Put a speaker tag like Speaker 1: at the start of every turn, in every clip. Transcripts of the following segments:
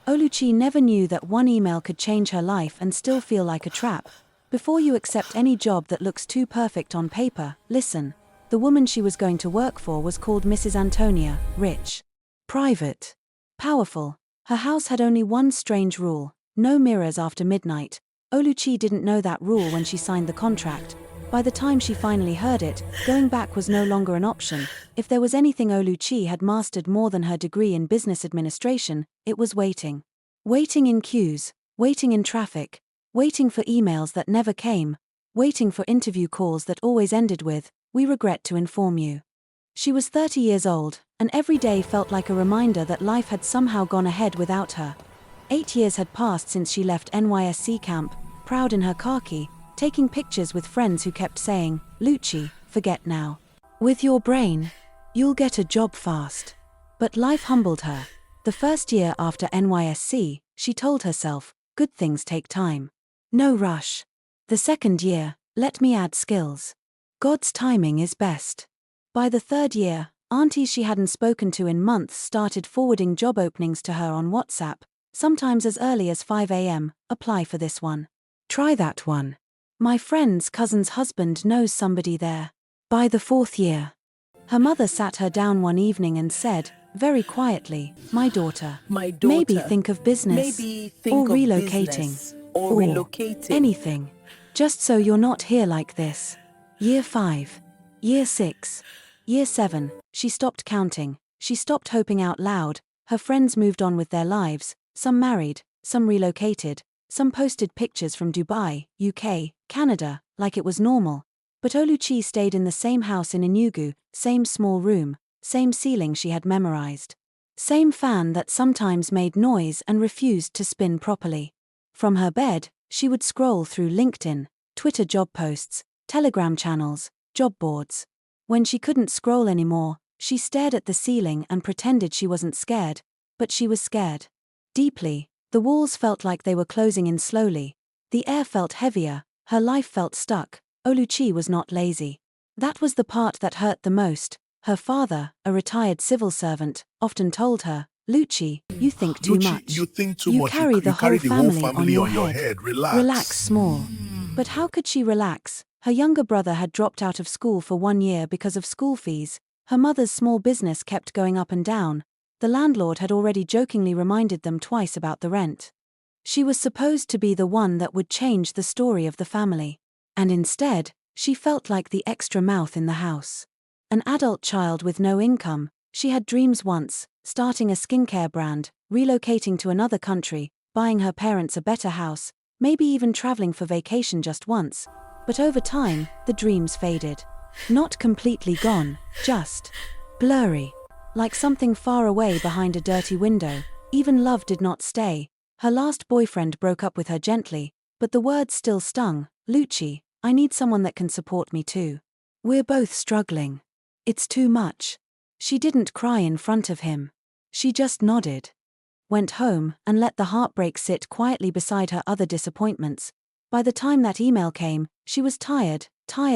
Speaker 1: Oluchi never knew that one email could change her life and still feel like a trap. Before you accept any job that looks too perfect on paper, listen. The woman she was going to work for was called Mrs. Antonia, rich, private, powerful. Her house had only one strange rule: no mirrors after midnight. Oluchi didn't know that rule when she signed the contract. By the time she finally heard it, going back was no longer an option. If there was anything Oluchi had mastered more than her degree in business administration, it was waiting. Waiting in queues, waiting in traffic, waiting for emails that never came, waiting for interview calls that always ended with, "We regret to inform you." She was 30 years old, and every day felt like a reminder that life had somehow gone ahead without her. 8 years had passed since she left NYSC camp, proud in her khaki, taking pictures with friends who kept saying, "Luchi, forget now. With your brain, you'll get a job fast." But life humbled her. The first year after NYSC, she told herself, good things take time. No rush. The second year, let me add skills. God's timing is best. By the third year, aunties she hadn't spoken to in months started forwarding job openings to her on WhatsApp, sometimes as early as 5 a.m, "Apply for this one. Try that one. My friend's cousin's husband knows somebody there." By the fourth year, her mother sat her down one evening and said, very quietly, "My daughter, maybe think of business, or relocating, or anything. Just so you're not here like this." Year 5. Year 6. Year 7, she stopped counting. She stopped hoping out loud. Her friends moved on with their lives, some married, some relocated, some posted pictures from Dubai, UK, Canada, like it was normal. But Oluchi stayed in the same house in Enugu, same small room, same ceiling she had memorized. Same fan that sometimes made noise and refused to spin properly. From her bed, she would scroll through LinkedIn, Twitter job posts, Telegram channels, job boards. When she couldn't scroll anymore, she stared at the ceiling and pretended she wasn't scared, but she was scared. Deeply, the walls felt like they were closing in slowly. The air felt heavier, her life felt stuck. Oluchi was not lazy. That was the part that hurt the most. Her father, a retired civil servant, often told her, "Luchi, you think too much.
Speaker 2: You think too
Speaker 1: You
Speaker 2: much.
Speaker 1: carry the whole family on your head.
Speaker 2: head. Relax.
Speaker 1: Relax small." But how could she relax? Her younger brother had dropped out of school for 1 year because of school fees. Her mother's small business kept going up and down. The landlord had already jokingly reminded them twice about the rent. She was supposed to be the one that would change the story of the family. And instead, she felt like the extra mouth in the house. An adult child with no income, she had dreams once, starting a skincare brand, relocating to another country, buying her parents a better house, maybe even traveling for vacation just once. But over time, the dreams faded. Not completely gone, just blurry. Like something far away behind a dirty window. Even love did not stay. Her last boyfriend broke up with her gently, but the words still stung. "Luchi, I need someone that can support me too. We're both struggling. It's too much." She didn't cry in front of him. She just nodded. Went home and let the heartbreak sit quietly beside her other disappointments. By the time that email came, she was tired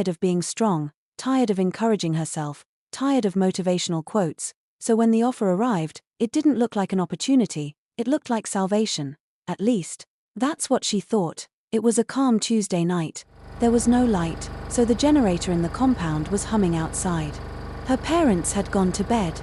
Speaker 1: of being strong, tired of encouraging herself, tired of motivational quotes. So when the offer arrived, it didn't look like an opportunity, it looked like salvation. At least, that's what she thought. It was a calm Tuesday night. There was no light, so the generator in the compound was humming outside. Her parents had gone to bed.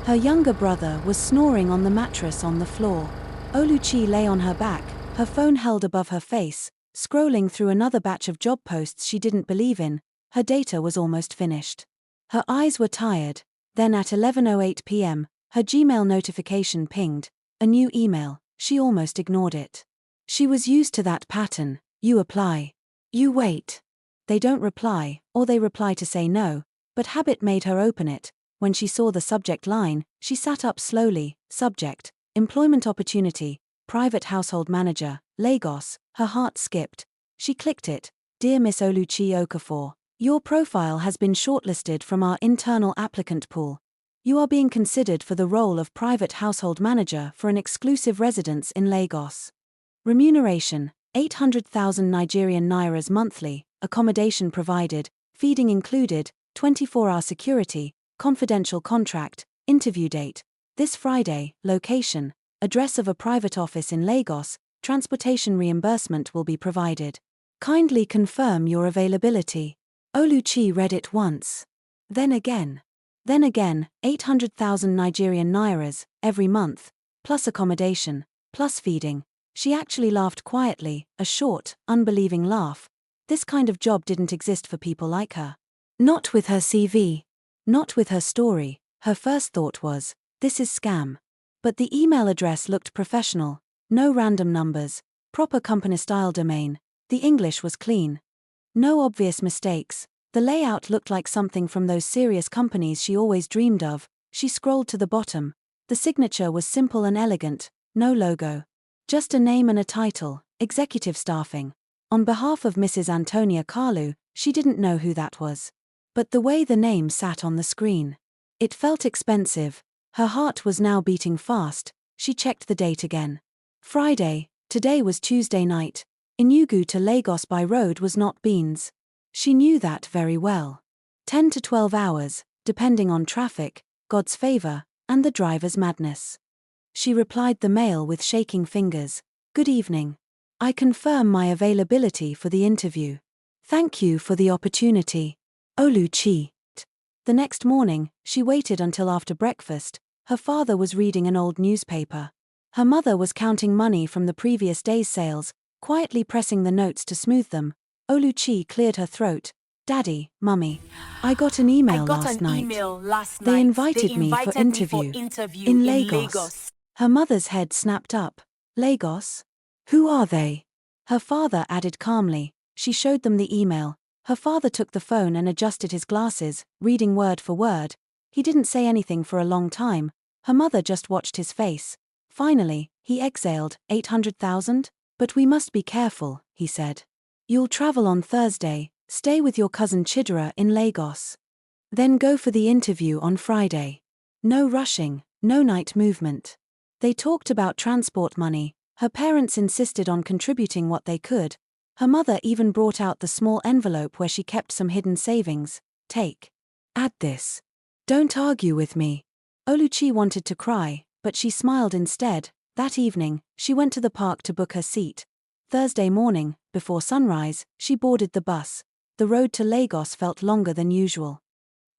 Speaker 1: Her younger brother was snoring on the mattress on the floor. Oluchi lay on her back, her phone held above her face, scrolling through another batch of job posts she didn't believe in. Her data was almost finished. Her eyes were tired. Then at 11:08 p.m., her Gmail notification pinged. A new email. She almost ignored it. She was used to that pattern. You apply. You wait. They don't reply, or they reply to say no, but habit made her open it. When she saw the subject line, she sat up slowly. Subject: employment opportunity, private household manager, Lagos. Her heart skipped. She clicked it. Dear Miss Oluchi Okafor, your profile has been shortlisted from our internal applicant pool. You are being considered for the role of private household manager for an exclusive residence in Lagos. Remuneration: 800,000 Nigerian nairas monthly, accommodation provided, feeding included, 24-hour security, confidential contract, interview date: this Friday, location: address of a private office in Lagos, transportation reimbursement will be provided. Kindly confirm your availability. Oluchi read it once. Then again. 800,000 Nigerian nairas, every month, plus accommodation, plus feeding. She actually laughed quietly, a short, unbelieving laugh. This kind of job didn't exist for people like her. Not with her CV. Not with her story. Her first thought was, this is scam. But the email address looked professional. No random numbers. Proper company-style domain. The English was clean. No obvious mistakes. The layout looked like something from those serious companies she always dreamed of. She scrolled to the bottom. The signature was simple and elegant. No logo. Just a name and a title, executive staffing. On behalf of Mrs. Antonia Kalu, she didn't know who that was. But the way the name sat on the screen. It felt expensive. Her heart was now beating fast. She checked the date again. Friday. Today was Tuesday night. Enugu to Lagos by road was not beans. She knew that very well. 10 to 12 hours, depending on traffic, God's favor, and the driver's madness. She replied the mail with shaking fingers. Good evening. I confirm my availability for the interview. Thank you for the opportunity. Oluchi. The next morning, she waited until after breakfast. Her father was reading an old newspaper. Her mother was counting money from the previous day's sales, quietly pressing the notes to smooth them. Oluchi cleared her throat. Daddy, Mummy, I got an email last night. They invited me for interview in Lagos. Her mother's head snapped up. Lagos? Who are they? Her father added calmly. She showed them the email. Her father took the phone and adjusted his glasses, reading word for word. He didn't say anything for a long time. Her mother just watched his face. Finally, he exhaled, 800,000? But we must be careful, he said. You'll travel on Thursday, stay with your cousin Chidera in Lagos. Then go for the interview on Friday. No rushing, no night movement. They talked about transport money. Her parents insisted on contributing what they could. Her mother even brought out the small envelope where she kept some hidden savings. Take. Add this. Don't argue with me. Oluchi wanted to cry, but she smiled instead. That evening, she went to the park to book her seat. Thursday morning, before sunrise, she boarded the bus. The road to Lagos felt longer than usual.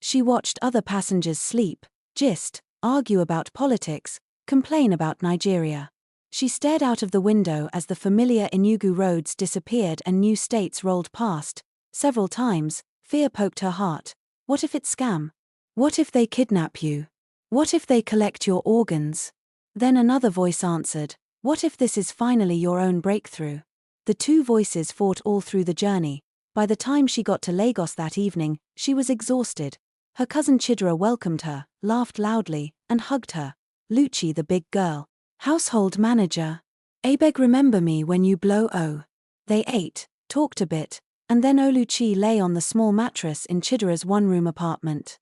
Speaker 1: She watched other passengers sleep, gist, argue about politics, complain about Nigeria. She stared out of the window as the familiar Enugu roads disappeared and new states rolled past. Several times, fear poked her heart. What if it's scam? What if they kidnap you? What if they collect your organs? Then another voice answered, what if this is finally your own breakthrough? The two voices fought all through the journey. By the time she got to Lagos that evening, she was exhausted. Her cousin Chidera welcomed her, laughed loudly, and hugged her. Oluchi, the big girl. Household manager. Abeg remember me when you blow oh. They ate, talked a bit, and then Oluchi lay on the small mattress in Chidera's one-room apartment.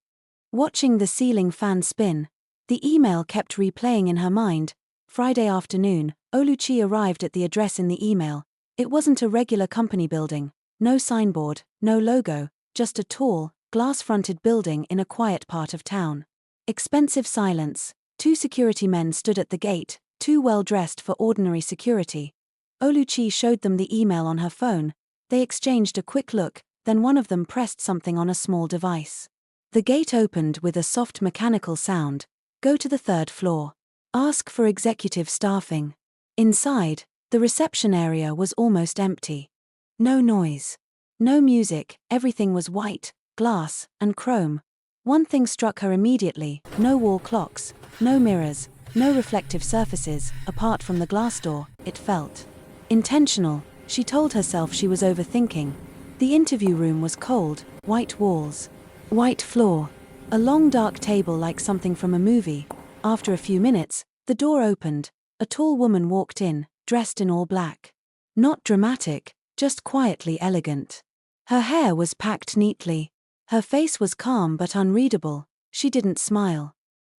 Speaker 1: Watching the ceiling fan spin, the email kept replaying in her mind. Friday afternoon, Oluchi arrived at the address in the email. It wasn't a regular company building. No signboard, no logo, just a tall, glass-fronted building in a quiet part of town. Expensive silence. 2 security men stood at the gate, too well-dressed for ordinary security. Oluchi showed them the email on her phone. They exchanged a quick look, then one of them pressed something on a small device. The gate opened with a soft mechanical sound. Go to the 3rd floor. Ask for executive staffing. Inside, the reception area was almost empty. No noise. No music, everything was white, glass, and chrome. One thing struck her immediately: no wall clocks, no mirrors, no reflective surfaces, apart from the glass door. It felt intentional. She told herself she was overthinking. The interview room was cold, white walls, white floor, a long dark table like something from a movie. After a few minutes, the door opened. A tall woman walked in, dressed in all black. Not dramatic, just quietly elegant. Her hair was packed neatly. Her face was calm but unreadable. She didn't smile.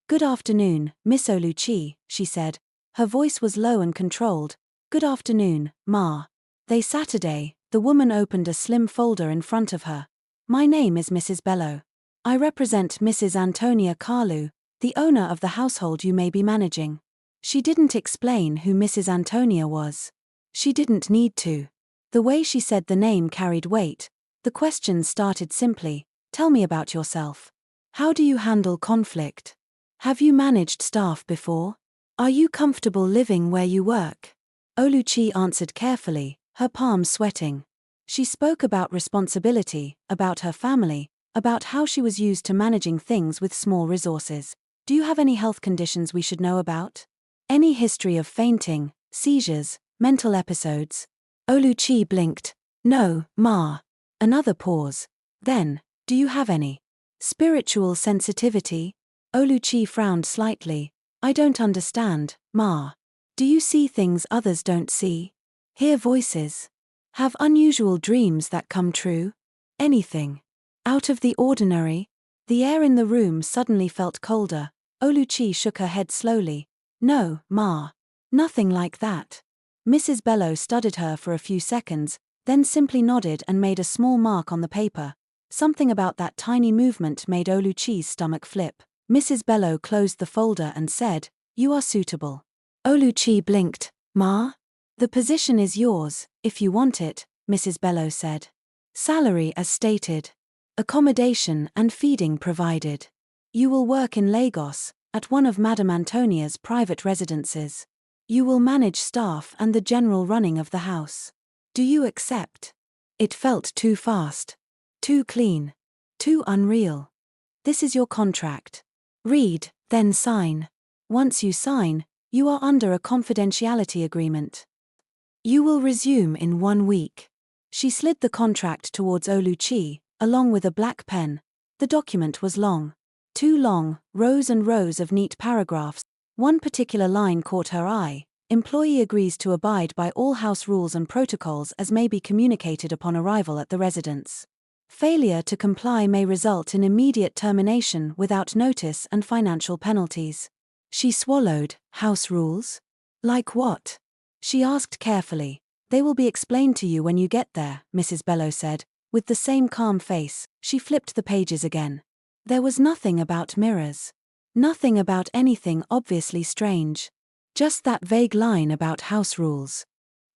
Speaker 1: Good afternoon, Miss Oluchi, she said. Her voice was low and controlled. Good afternoon, Ma. They Saturday, the woman opened a slim folder in front of her. My name is Mrs. Bello. I represent Mrs. Antonia Kalu, the owner of the household you may be managing. She didn't explain who Mrs. Antonia was. She didn't need to. The way she said the name carried weight. The questions started simply. Tell me about yourself. How do you handle conflict? Have you managed staff before? Are you comfortable living where you work? Oluchi answered carefully, her palms sweating. She spoke about responsibility, about her family, about how she was used to managing things with small resources. Do you have any health conditions we should know about? Any history of fainting, seizures, mental episodes? Oluchi blinked. No, Ma. Another pause. Then, do you have any spiritual sensitivity? Oluchi frowned slightly. I don't understand, Ma. Do you see things others don't see? Hear voices? Have unusual dreams that come true? Anything out of the ordinary? The air in the room suddenly felt colder. Oluchi shook her head slowly. No, Ma. Nothing like that. Mrs. Bello studied her for a few seconds, then simply nodded and made a small mark on the paper. Something about that tiny movement made Oluchi's stomach flip. Mrs. Bello closed the folder and said, You are suitable. Oluchi blinked. Ma? The position is yours, if you want it, Mrs. Bello said. Salary as stated. Accommodation and feeding provided. You will work in Lagos, at one of Madame Antonia's private residences. You will manage staff and the general running of the house. Do you accept? It felt too fast. Too clean. Too unreal. This is your contract. Read, then sign. Once you sign, you are under a confidentiality agreement. You will resume in 1 week. She slid the contract towards Oluchi, along with a black pen. The document was long. Too long, rows and rows of neat paragraphs. One particular line caught her eye. Employee agrees to abide by all house rules and protocols as may be communicated upon arrival at the residence. Failure to comply may result in immediate termination without notice and financial penalties. She swallowed. House rules? Like what? She asked carefully. They will be explained to you when you get there, Mrs. Bello said. With the same calm face, she flipped the pages again. There was nothing about mirrors. Nothing about anything obviously strange. Just that vague line about house rules.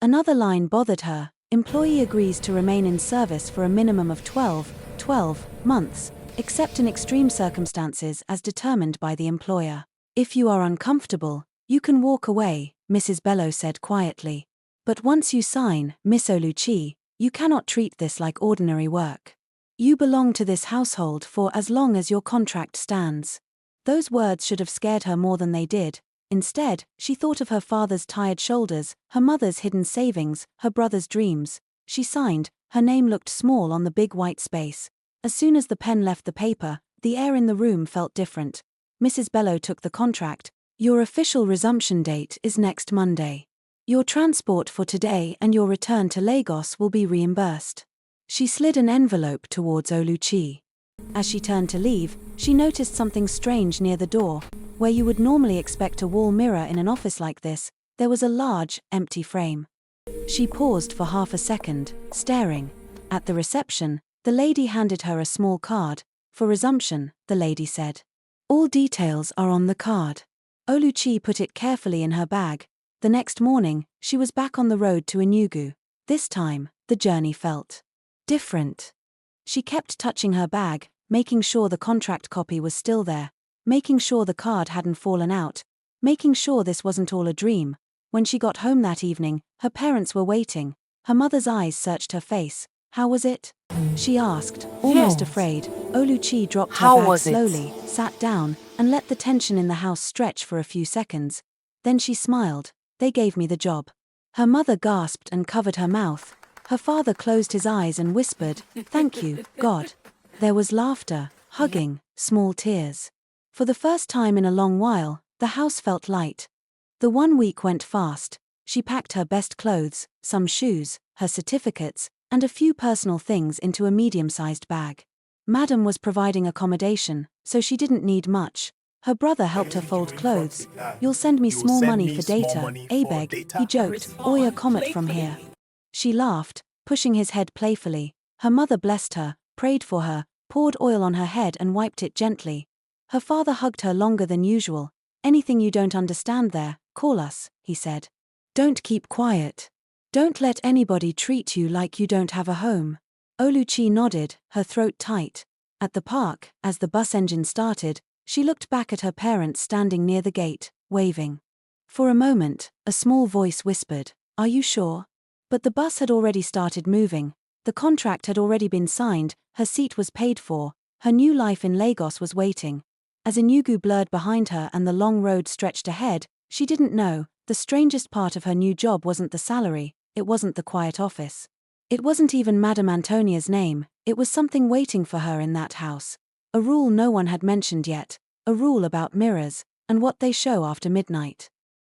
Speaker 1: Another line bothered her. Employee agrees to remain in service for a minimum of 12 months, except in extreme circumstances as determined by the employer. If you are uncomfortable, you can walk away, Mrs. Bello said quietly. But once you sign, Miss Oluchi, you cannot treat this like ordinary work. You belong to this household for as long as your contract stands. Those words should have scared her more than they did. Instead, she thought of her father's tired shoulders, her mother's hidden savings, her brother's dreams. She signed. Her name looked small on the big white space. As soon as the pen left the paper, the air in the room felt different. Mrs. Bello took the contract. Your official resumption date is next Monday. Your transport for today and your return to Lagos will be reimbursed. She slid an envelope towards Oluchi. As she turned to leave, she noticed something strange near the door. Where you would normally expect a wall mirror in an office like this, there was a large, empty frame. She paused for half a second, staring. At the reception, the lady handed her a small card. For resumption, the lady said. All details are on the card. Oluchi put it carefully in her bag. The next morning, she was back on the road to Enugu. This time, the journey felt different. She kept touching her bag, making sure the contract copy was still there, making sure the card hadn't fallen out, making sure this wasn't all a dream. When she got home that evening, her parents were waiting. Her mother's eyes searched her face. How was it? She asked, almost afraid. Oluchi dropped her bag slowly, sat down, and let the tension in the house stretch for a few seconds. Then she smiled. They gave me the job. Her mother gasped and covered her mouth. Her father closed his eyes and whispered, Thank you, God. There was laughter, hugging, small tears. For the first time in a long while, the house felt light. The 1 week went fast. She packed her best clothes, some shoes, her certificates, and a few personal things into a medium-sized bag. Madam was providing accommodation, so she didn't need much. Her brother helped her fold clothes. You'll send me small money for data, Abeg, he joked, Oya comet from here. She laughed, pushing his head playfully. Her mother blessed her, prayed for her, poured oil on her head and wiped it gently. Her father hugged her longer than usual. Anything you don't understand there, Call us, he said. Don't keep quiet. Don't let anybody treat you like you don't have a home. Oluchi nodded, her throat tight. At the park, as the bus engine started, she looked back at her parents standing near the gate, waving. For a moment, a small voice whispered, "Are you sure?" But the bus had already started moving. The contract had already been signed, her seat was paid for, her new life in Lagos was waiting. As Enugu blurred behind her and the long road stretched ahead, she didn't know, the strangest part of her new job wasn't the salary, it wasn't the quiet office. It wasn't even Madame Antonia's name, it was something waiting for her in that house. A rule no one had mentioned yet, a rule about mirrors, and what they show after midnight.